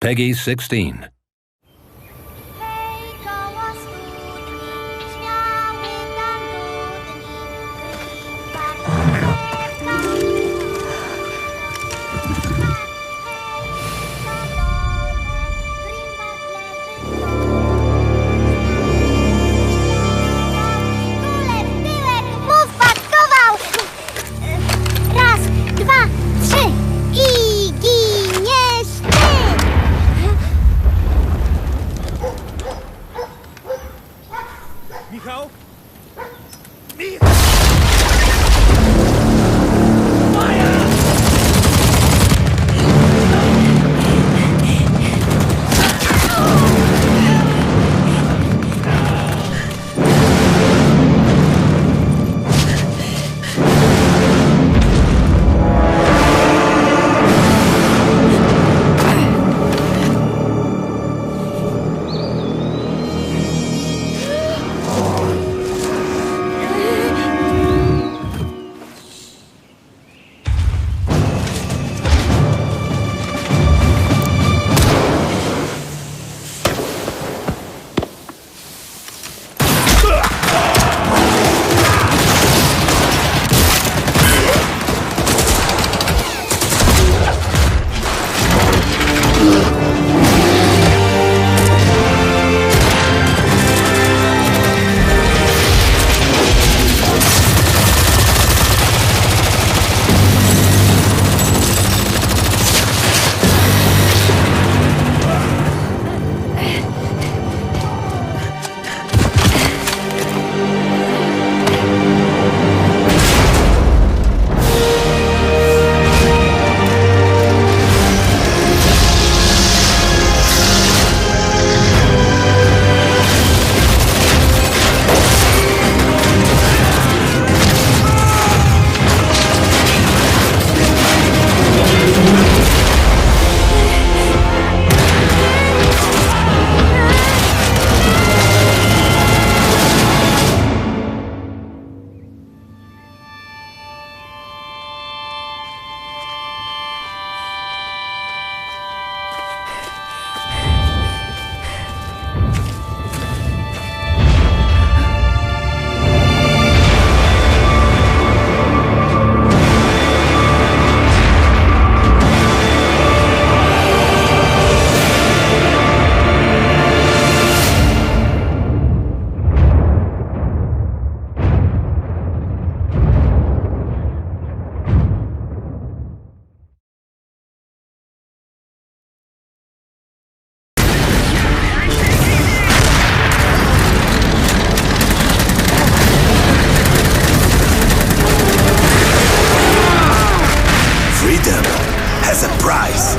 Peggy 16. Hej, koło studni, śmiały tam dudni, Kule w tyłek, mów pakował! Raz, dwa, trzy i giniesz ty! Michał? Freedom has a price.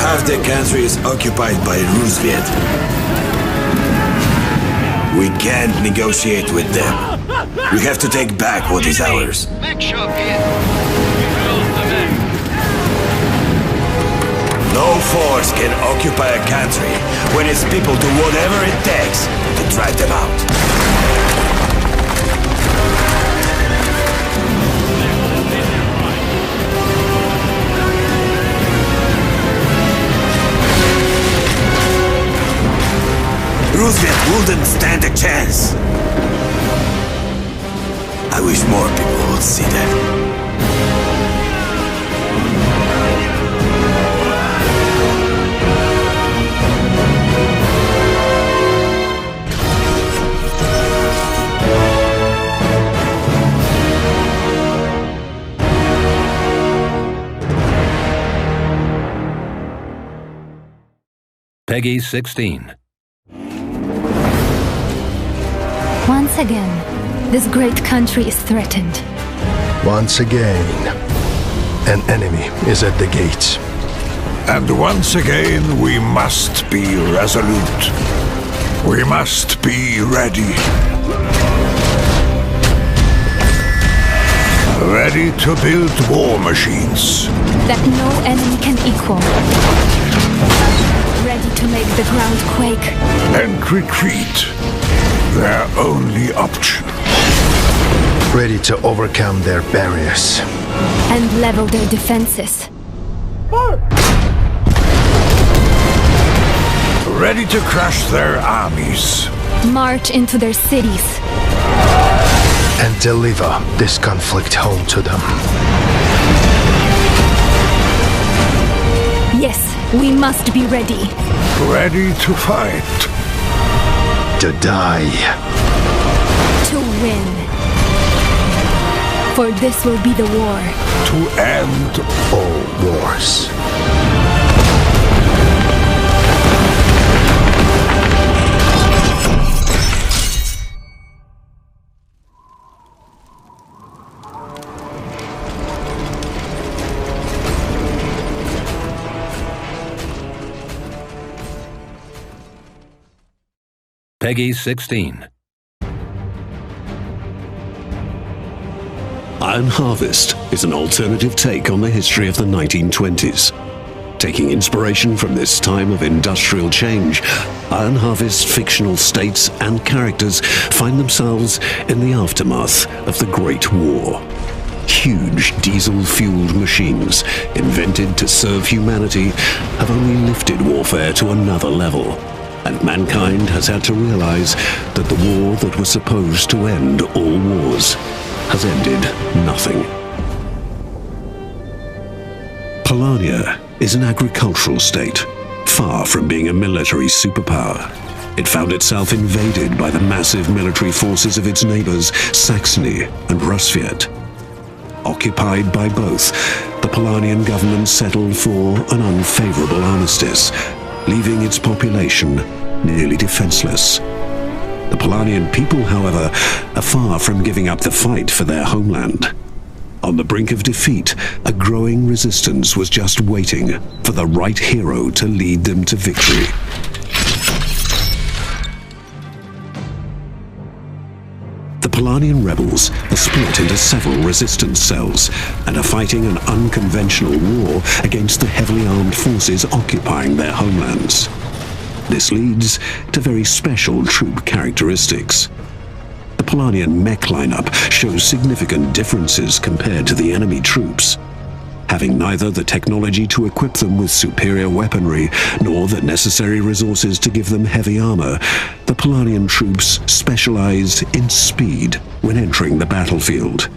Half the country is occupied by Rusviet. We can't negotiate with them. We have to take back what is ours. Mech shop here. No force can occupy a country when its people do whatever it takes to drive them out. Rusviet wouldn't stand a chance. I wish more people would see that. Peggy 16. Once again, this great country is threatened. Once again, an enemy is at the gates. And once again, we must be resolute. We must be ready. Ready to build war machines. That no enemy can equal. Ready to make the ground quake. And retreat. Their only option. ready to overcome their barriers. And level their defenses. Ready to crush their armies. March into their cities. And deliver this conflict home to them. Yes, we must be ready. Ready to fight. To die. To win. For this will be the war. To end All wars. Peggy 16. Iron Harvest is an alternative take on the history of the 1920s. Taking inspiration from this time of industrial change, Iron Harvest's fictional states and characters find themselves in the aftermath of the Great War. Huge diesel-fueled machines, invented to serve humanity, have only lifted warfare to another level. And mankind has had to realize that the war that was supposed to end all wars has ended nothing. Polania is an agricultural state, far from being a military superpower. It found itself invaded by the massive military forces of its neighbors, Saxony and Rusviet. Occupied by both, the Polanian government settled for an unfavorable armistice, leaving its population nearly defenseless. The Polanian people, however, are far from giving up the fight for their homeland. On the brink of defeat, a growing resistance was just waiting for the right hero to lead them to victory. The Polanian rebels are split into several resistance cells and are fighting an unconventional war against the heavily armed forces occupying their homelands. This leads to very special troop characteristics. The Polanian mech lineup shows significant differences compared to the enemy troops. Having neither the technology to equip them with superior weaponry, nor the necessary resources to give them heavy armor, the Polanian troops specialize in speed when entering the battlefield.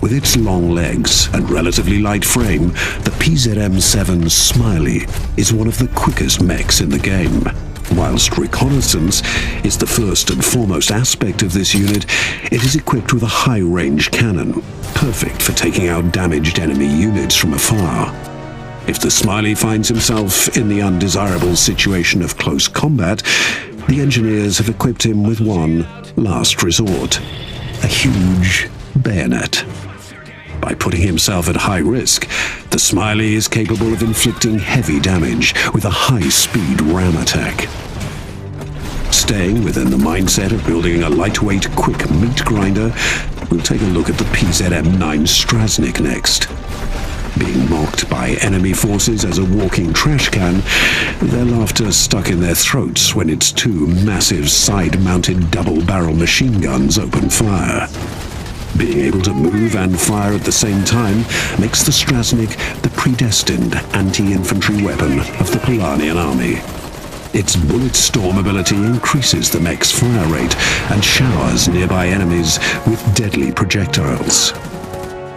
With its long legs and relatively light frame, the PZM-7 Smiley is one of the quickest mechs in the game. Whilst reconnaissance is the first and foremost aspect of this unit, it is equipped with a high-range cannon, perfect for taking out damaged enemy units from afar. If the Smiley finds himself in the undesirable situation of close combat, the engineers have equipped him with one last resort, a huge bayonet. By putting himself at high risk, the Smiley is capable of inflicting heavy damage with a high-speed ram attack. Staying within the mindset of building a lightweight, quick meat grinder, we'll take a look at the PZM-9 Strasnik next. Being mocked by enemy forces as a walking trash can, their laughter stuck in their throats when its two massive side-mounted double-barrel machine guns open fire. Being able to move and fire at the same time makes the Strasnik the predestined anti-infantry weapon of the Polanian army. Its bullet storm ability increases the mech's fire rate and showers nearby enemies with deadly projectiles.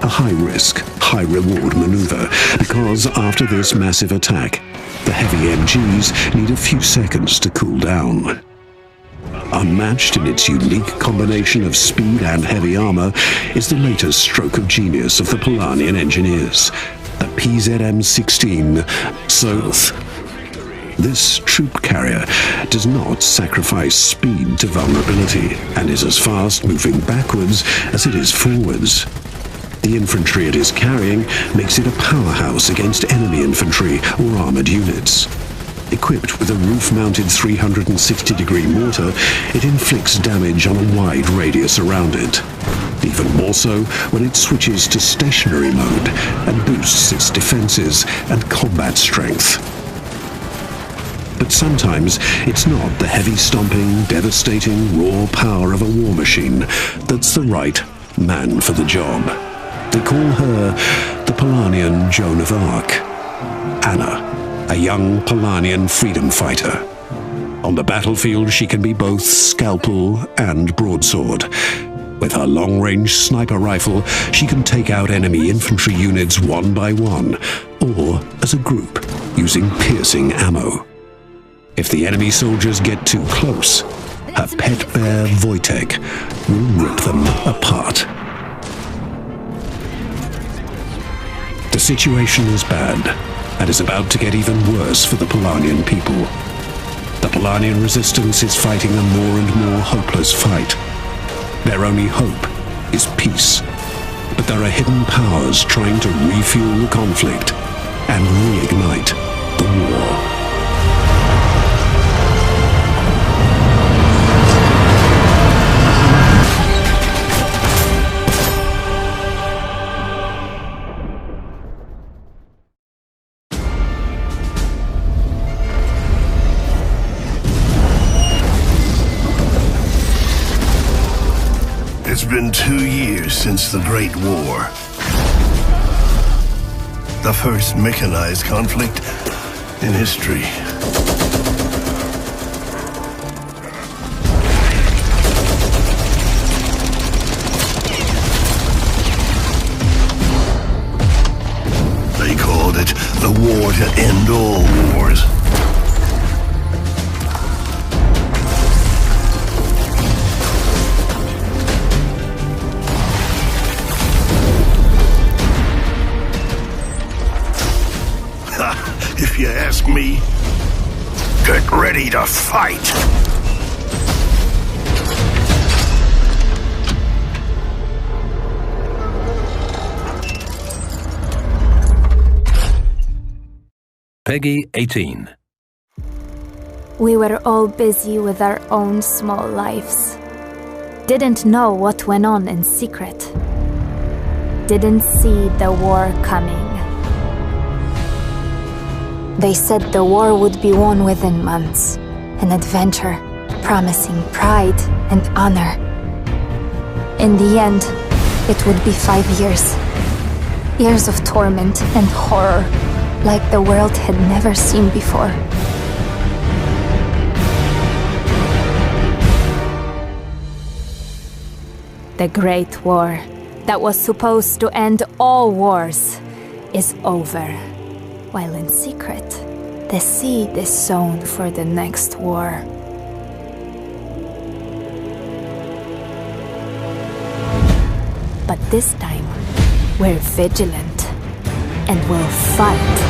A high-risk, high-reward maneuver, because after this massive attack, the heavy MGs need a few seconds to cool down. Unmatched in its unique combination of speed and heavy armor is the latest stroke of genius of the Polanian engineers, the PZM-16 Scythe. This troop carrier does not sacrifice speed to vulnerability and is as fast moving backwards as it is forwards. The infantry it is carrying makes it a powerhouse against enemy infantry or armored units. Equipped with a roof-mounted 360-degree mortar, it inflicts damage on a wide radius around it. Even more so when it switches to stationary mode and boosts its defenses and combat strength. But sometimes it's not the heavy stomping, devastating, raw power of a war machine that's the right man for the job. They call her the Polanian Joan of Arc. Anna, a young Polanian freedom fighter. On the battlefield, she can be both scalpel and broadsword. With her long-range sniper rifle, she can take out enemy infantry units one by one, or as a group, using piercing ammo. If the enemy soldiers get too close, her pet bear Wojtek will rip them apart. The situation is bad, and is about to get even worse for the Polanian people. The Polanian resistance is fighting a more and more hopeless fight. Their only hope is peace. But there are hidden powers trying to refuel the conflict and reignite the war. It's been 2 years since the Great War. The first mechanized conflict in history. They called it the war to end all wars. If you ask me, get ready to fight! Peggy 18. We were all busy with our own small lives. Didn't know what went on in secret. Didn't see the war coming. They said the war would be won within months. An adventure, promising pride and honor. In the end, it would be 5 years. Years of torment and horror, like the world had never seen before. The Great War, that was supposed to end all wars, is over. While in secret, the seed is sown for the next war. But this time, we're vigilant and we'll fight.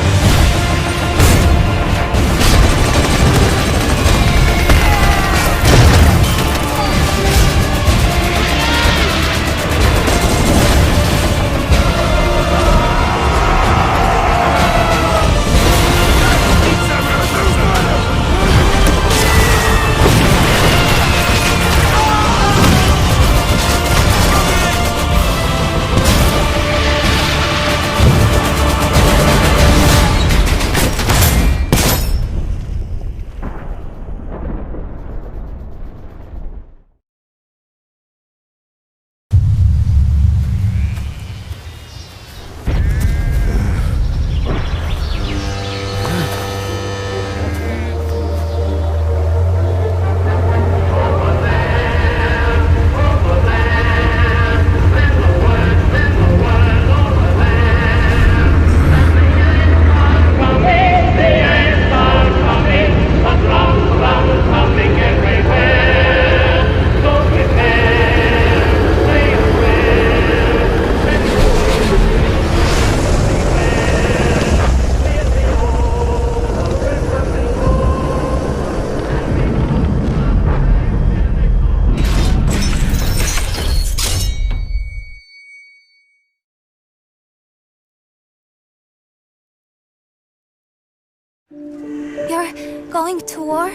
You're going to war?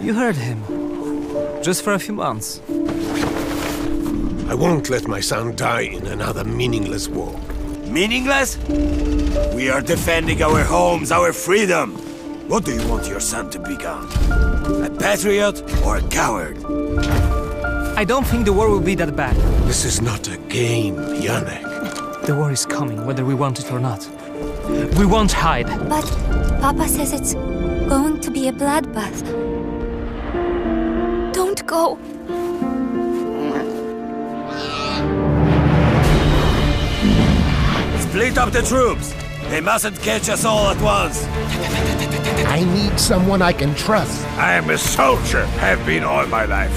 You heard him. Just for a few months. I won't let my son die in another meaningless war. Meaningless? We are defending our homes, our freedom. What do you want your son to become? A patriot or a coward? I don't think the war will be that bad. This is not a game, Yannick. The war is coming, whether we want it or not. We won't hide. But Papa says it's going to be a bloodbath. Don't go. Split up the troops! They mustn't catch us all at once! I need someone I can trust. I am a soldier, have been all my life.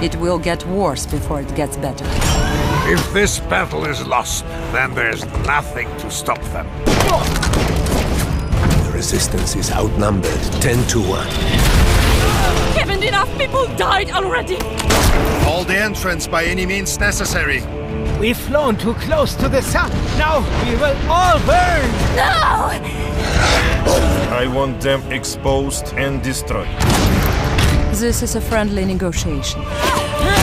It will get worse before it gets better. If this battle is lost, then there's nothing to stop them. The resistance is outnumbered 10 to 1. Haven't enough people died already? Hold the entrance by any means necessary. We've flown too close to the sun. Now we will all burn! No! I want them exposed and destroyed. This is a friendly negotiation.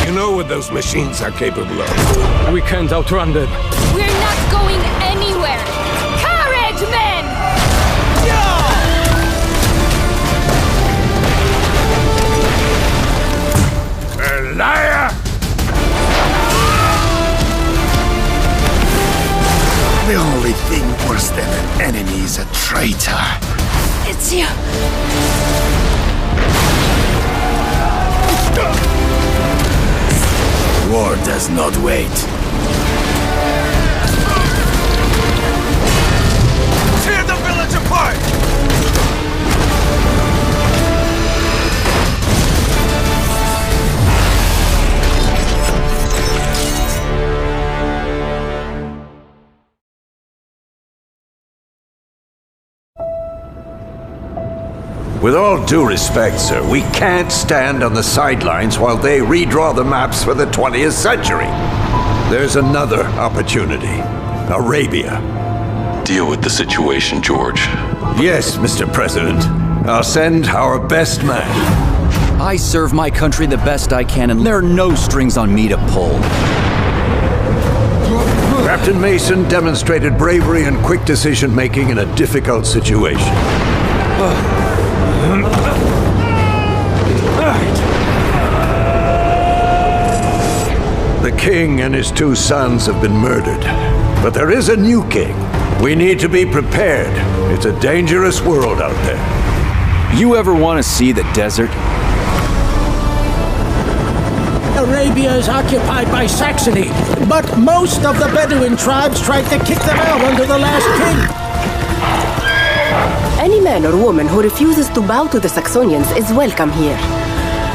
You know what those machines are capable of. We can't outrun them. We're not going anywhere! Courage, men! A liar! The only thing worse than an enemy is a traitor. It's you. War does not wait. Tear the village apart! With all due respect, sir, we can't stand on the sidelines while they redraw the maps for the 20th century. There's another opportunity. Arabia. Deal with the situation, George. Yes, Mr. President. I'll send our best man. I serve my country the best I can, and there are no strings on me to pull. Captain Mason demonstrated bravery and quick decision-making in a difficult situation. The king and his 2 sons have been murdered. But there is a new king. We need to be prepared. It's a dangerous world out there. You ever want to see the desert? Arabia is occupied by Saxony, but most of the Bedouin tribes tried to kick them out under the last king. Any man or woman who refuses to bow to the Saxonians is welcome here.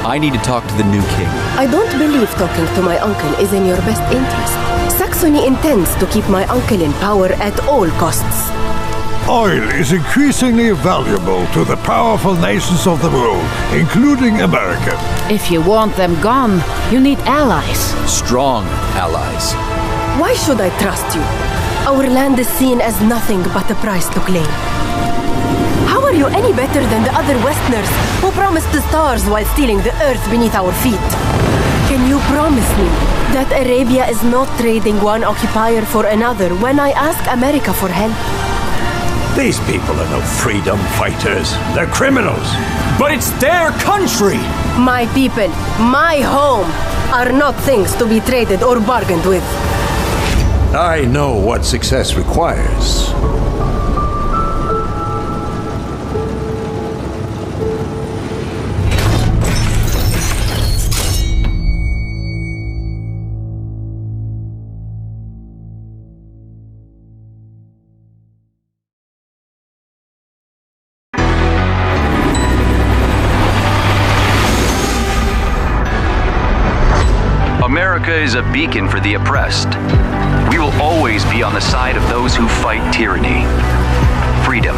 I need to talk to the new king. I don't believe talking to my uncle is in your best interest. Saxony intends to keep my uncle in power at all costs. Oil is increasingly valuable to the powerful nations of the world, including America. If you want them gone, you need allies. Strong allies. Why should I trust you? Our land is seen as nothing but a prize to claim. How are you any better than the other Westerners who promised the stars while stealing the earth beneath our feet? Can you promise me that Arabia is not trading one occupier for another when I ask America for help? These people are no freedom fighters. They're criminals. But it's their country! My people, my home, are not things to be traded or bargained with. I know what success requires. America is a beacon for the oppressed. We will always be on the side of those who fight tyranny. Freedom,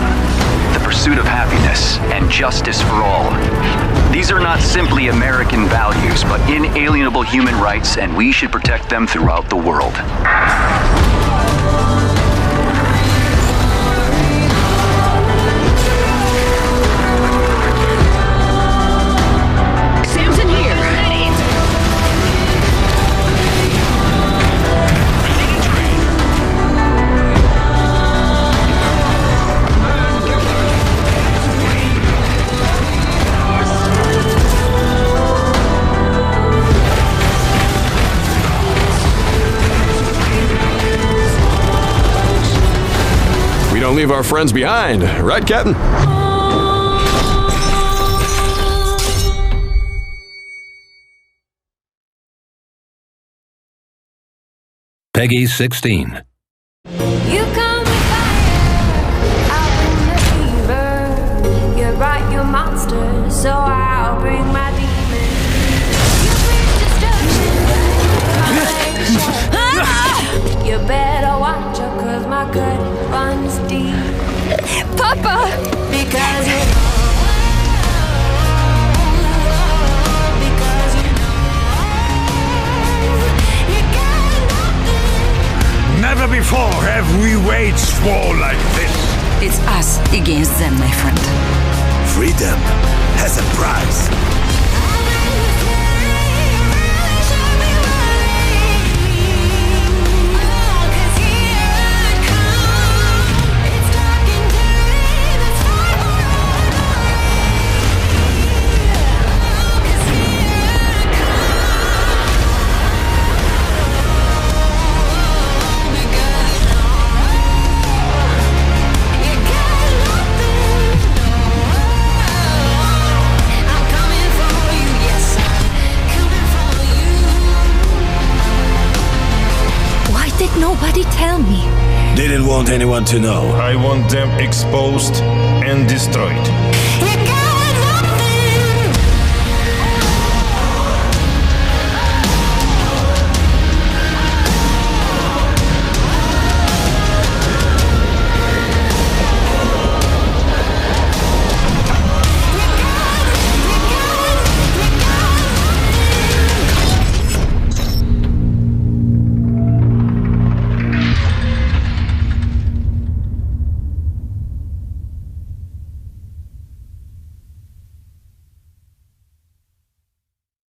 the pursuit of happiness, and justice for all. These are not simply American values, but inalienable human rights, and we should protect them throughout the world. don't leave our friends behind, right, Captain? Peggy 16. You come with fire, I'll bring the fever. You're right, you're monsters, so I'll bring my demons. You bring destruction, you better watch out, cause my gut runs deep. Papa! Because you know. Never before have we waged war like this. It's us against them, my friend. Freedom has a price. Did nobody tell me? Didn't want anyone to know. I want them exposed and destroyed. You